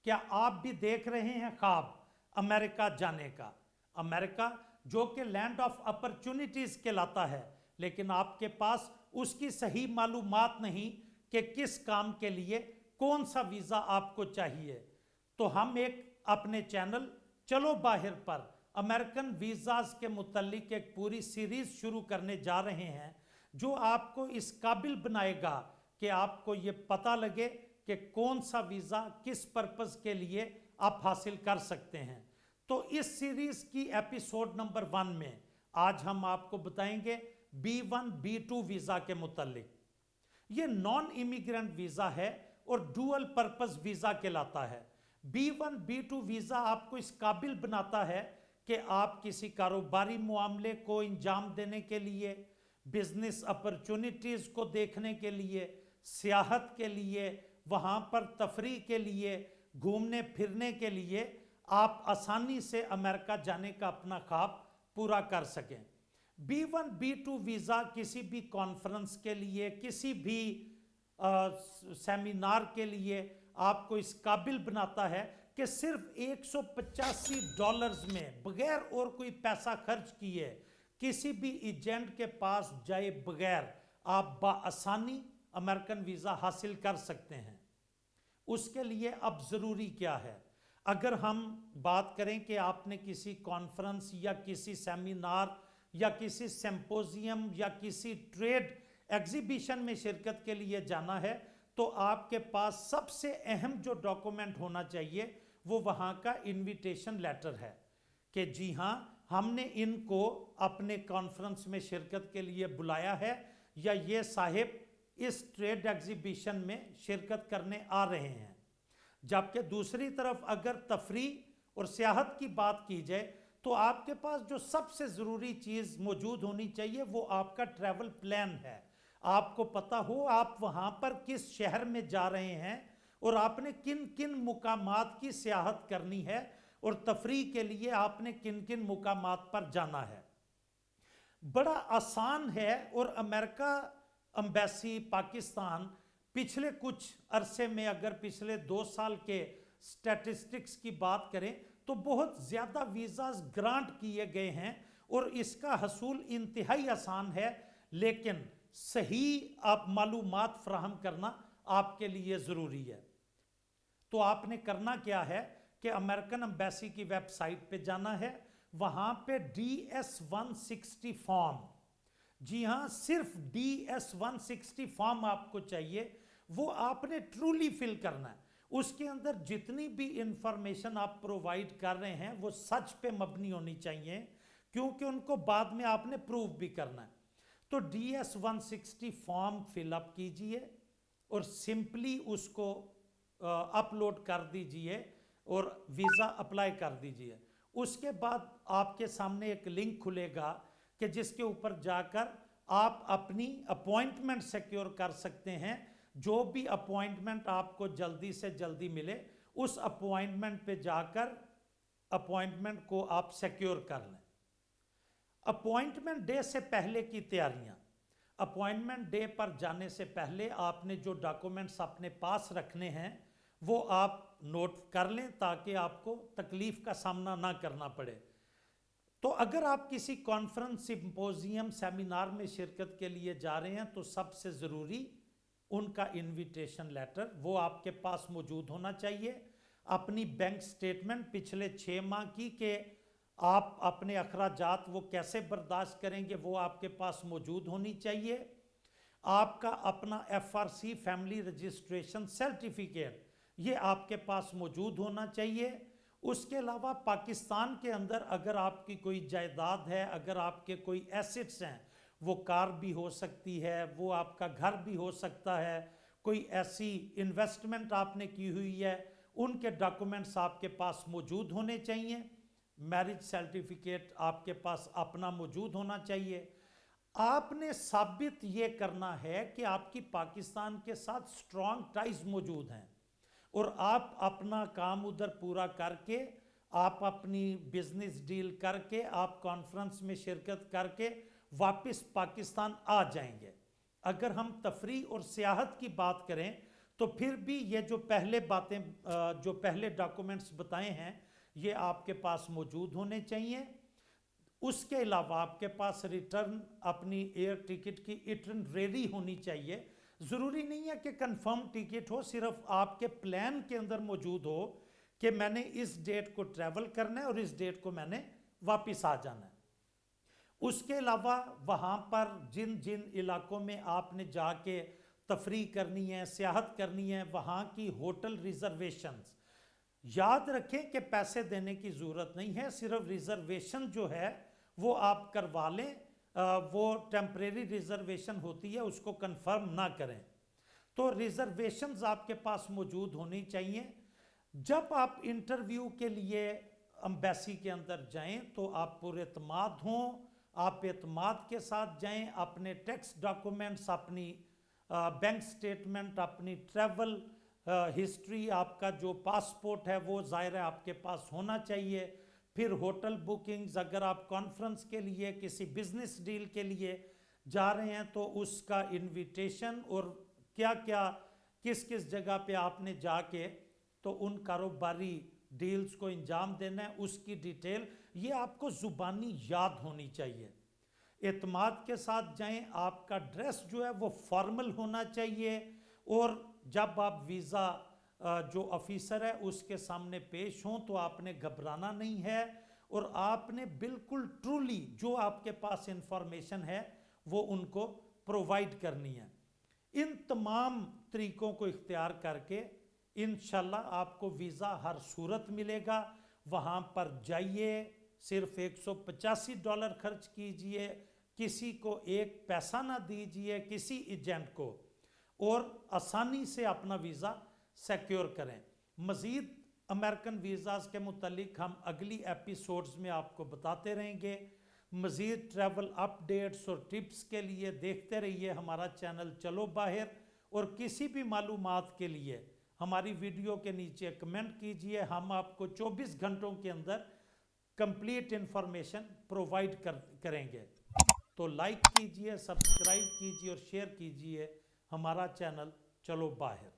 کیا آپ بھی دیکھ رہے ہیں خواب امریکہ جانے کا؟ امریکہ جو کہ لینڈ آف اپرچونٹیز کہلاتا ہے، لیکن آپ کے پاس اس کی صحیح معلومات نہیں کہ کس کام کے لیے کون سا ویزا آپ کو چاہیے، تو ہم ایک اپنے چینل چلو باہر پر امریکن ویزاز کے متعلق ایک پوری سیریز شروع کرنے جا رہے ہیں جو آپ کو اس قابل بنائے گا کہ آپ کو یہ پتہ لگے کہ کون سا ویزا کس پرپز کے لیے آپ حاصل کر سکتے ہیں۔ تو اس سیریز کی ایپیسوڈ نمبر 1 میں آج ہم آپ کو بتائیں گے B1 B2 ویزا کے متعلق۔ یہ نان امیگرنٹ ویزا ہے اور ڈوئل پرپز ویزا کہلاتا ہے۔ B1 B2 ویزا آپ کو اس قابل بناتا ہے کہ آپ کسی کاروباری معاملے کو انجام دینے کے لیے، بزنس اپرچونٹیز کو دیکھنے کے لیے، سیاحت کے لیے، وہاں پر تفریح کے لیے، گھومنے پھرنے کے لیے آپ آسانی سے امریکہ جانے کا اپنا خواب پورا کر سکیں۔ B1 B2 ویزا کسی بھی کانفرنس کے لیے، کسی بھی سیمینار کے لیے آپ کو اس قابل بناتا ہے کہ صرف $185 میں بغیر اور کوئی پیسہ خرچ کیے کسی بھی ایجنٹ کے پاس جائے بغیر آپ بآسانی امریکن ویزا حاصل کر سکتے ہیں۔ اس کے لیے اب ضروری کیا ہے؟ اگر ہم بات کریں کہ آپ نے کسی کانفرنس یا کسی سیمینار یا کسی سمپوزیم یا کسی ٹریڈ ایگزیبیشن میں شرکت کے لیے جانا ہے تو آپ کے پاس سب سے اہم جو ڈاکومنٹ ہونا چاہیے وہ وہاں کا انویٹیشن لیٹر ہے کہ جی ہاں ہم نے ان کو اپنے کانفرنس میں شرکت کے لیے بلایا ہے یا یہ صاحب اس ٹریڈ ایگزیبیشن میں شرکت کرنے آ رہے ہیں۔ جبکہ دوسری طرف اگر تفریح اور سیاحت کی بات کی جائے تو آپ کے پاس جو سب سے ضروری چیز موجود ہونی چاہیے وہ آپ کا ٹریول پلان ہے۔ آپ کو پتہ ہو آپ وہاں پر کس شہر میں جا رہے ہیں اور آپ نے کن کن مقامات کی سیاحت کرنی ہے اور تفریح کے لیے آپ نے کن کن مقامات پر جانا ہے۔ بڑا آسان ہے اور امریکہ ایمبیسی پاکستان پچھلے کچھ عرصے میں اگر پچھلے 2 سال کے سٹیٹسٹکس کی بات کریں تو بہت زیادہ ویزاز گرانٹ کیے گئے ہیں اور اس کا حصول انتہائی آسان ہے، لیکن صحیح آپ معلومات فراہم کرنا آپ کے لیے ضروری ہے۔ تو آپ نے کرنا کیا ہے کہ امریکن ایمبیسی کی ویب سائٹ پہ جانا ہے، وہاں پہ DS-160 فارم، جی ہاں صرف DS-160 فارم آپ کو چاہیے، وہ آپ نے ٹرولی فل کرنا ہے۔ اس کے اندر جتنی بھی انفارمیشن آپ پرووائیڈ کر رہے ہیں وہ سچ پہ مبنی ہونی چاہیے کیونکہ ان کو بعد میں آپ نے پروف بھی کرنا ہے۔ تو DS-160 فارم فل اپ کیجئے اور سمپلی اس کو اپلوڈ کر دیجئے اور ویزا اپلائی کر دیجئے۔ اس کے بعد آپ کے سامنے ایک لنک کھلے گا کہ جس کے اوپر جا کر آپ اپنی اپوائنٹمنٹ سیکیور کر سکتے ہیں۔ جو بھی اپوائنٹمنٹ آپ کو جلدی سے جلدی ملے اس اپوائنٹمنٹ پہ جا کر اپوائنٹمنٹ کو آپ سیکیور کر لیں۔ اپوائنٹمنٹ ڈے سے پہلے کی تیاریاں، اپوائنٹمنٹ ڈے پر جانے سے پہلے آپ نے جو ڈاکومنٹس اپنے پاس رکھنے ہیں وہ آپ نوٹ کر لیں تاکہ آپ کو تکلیف کا سامنا نہ کرنا پڑے۔ تو اگر آپ کسی کانفرنس، سمپوزیم، سیمینار میں شرکت کے لیے جا رہے ہیں تو سب سے ضروری ان کا انویٹیشن لیٹر وہ آپ کے پاس موجود ہونا چاہیے۔ اپنی بینک سٹیٹمنٹ پچھلے 6 ماہ کی کہ آپ اپنے اخراجات وہ کیسے برداشت کریں گے وہ آپ کے پاس موجود ہونی چاہیے۔ آپ کا اپنا FRC فیملی رجسٹریشن سرٹیفکیٹ یہ آپ کے پاس موجود ہونا چاہیے۔ اس کے علاوہ پاکستان کے اندر اگر آپ کی کوئی جائیداد ہے، اگر آپ کے کوئی ایسٹس ہیں، وہ کار بھی ہو سکتی ہے، وہ آپ کا گھر بھی ہو سکتا ہے، کوئی ایسی انویسٹمنٹ آپ نے کی ہوئی ہے، ان کے ڈاکومنٹس آپ کے پاس موجود ہونے چاہیے۔ میرج سرٹیفکیٹ آپ کے پاس اپنا موجود ہونا چاہیے۔ آپ نے ثابت یہ کرنا ہے کہ آپ کی پاکستان کے ساتھ سٹرونگ ٹائز موجود ہیں اور آپ اپنا کام ادھر پورا کر کے، آپ اپنی بزنس ڈیل کر کے، آپ کانفرنس میں شرکت کر کے واپس پاکستان آ جائیں گے۔ اگر ہم تفریح اور سیاحت کی بات کریں تو پھر بھی یہ جو پہلے باتیں جو پہلے ڈاکومنٹس بتائے ہیں یہ آپ کے پاس موجود ہونے چاہیے. اس کے علاوہ آپ کے پاس ریٹرن اپنی ایئر ٹکٹ کی ایٹنریری ہونی چاہیے. ضروری نہیں ہے کہ کنفرم ٹکٹ ہو, صرف آپ کے پلان کے اندر موجود ہو کہ میں نے اس ڈیٹ کو ٹریول کرنا ہے اور اس ڈیٹ کو میں نے واپس آ جانا ہے. اس کے علاوہ وہاں پر جن جن علاقوں میں آپ نے جا کے تفریح کرنی ہے, سیاحت کرنی ہے, وہاں کی ہوٹل ریزرویشنز یاد رکھیں کہ پیسے دینے کی ضرورت نہیں ہے, صرف ریزرویشن جو ہے وہ آپ کروا لیں. وہ ٹیمپریری ریزرویشن ہوتی ہے, اس کو کنفرم نہ کریں. تو ریزرویشنز آپ کے پاس موجود ہونی چاہیے. جب آپ انٹرویو کے لیے امبیسی کے اندر جائیں تو آپ پر اعتماد ہوں, آپ اعتماد کے ساتھ جائیں. اپنے ٹیکس ڈاکومنٹس, اپنی بینک سٹیٹمنٹ, اپنی ٹریول ہسٹری, آپ کا جو پاسپورٹ ہے وہ ظاہر ہے آپ کے پاس ہونا چاہیے. پھر ہوٹل بکنگز, اگر آپ کانفرنس کے لیے کسی بزنس ڈیل کے لیے جا رہے ہیں تو اس کا انویٹیشن اور کیا کیا کس کس جگہ پہ آپ نے جا کے تو ان کاروباری ڈیلز کو انجام دینا ہے, اس کی ڈیٹیل یہ آپ کو زبانی یاد ہونی چاہیے. اعتماد کے ساتھ جائیں. آپ کا ڈریس جو ہے وہ فارمل ہونا چاہیے, اور جب آپ ویزا جو آفیسر ہے اس کے سامنے پیش ہوں تو آپ نے گھبرانا نہیں ہے, اور آپ نے بالکل ٹرولی جو آپ کے پاس انفارمیشن ہے وہ ان کو پرووائڈ کرنی ہے. ان تمام طریقوں کو اختیار کر کے انشاءاللہ آپ کو ویزا ہر صورت ملے گا. وہاں پر جائیے, صرف $185 خرچ کیجئے, کسی کو ایک پیسہ نہ دیجئے کسی ایجنٹ کو, اور آسانی سے اپنا ویزا سیکیور کریں. مزید امریکن ویزاز کے متعلق ہم اگلی ایپیسوڈز میں آپ کو بتاتے رہیں گے. مزید ٹریول اپڈیٹس اور ٹپس کے لیے دیکھتے رہیے ہمارا چینل چلو باہر, اور کسی بھی معلومات کے لیے ہماری ویڈیو کے نیچے کمنٹ کیجئے. ہم آپ کو 24 گھنٹوں کے اندر کمپلیٹ انفارمیشن پرووائڈ کریں گے. تو لائک کیجئے, سبسکرائب کیجئے اور شیئر کیجئے ہمارا چینل چلو باہر.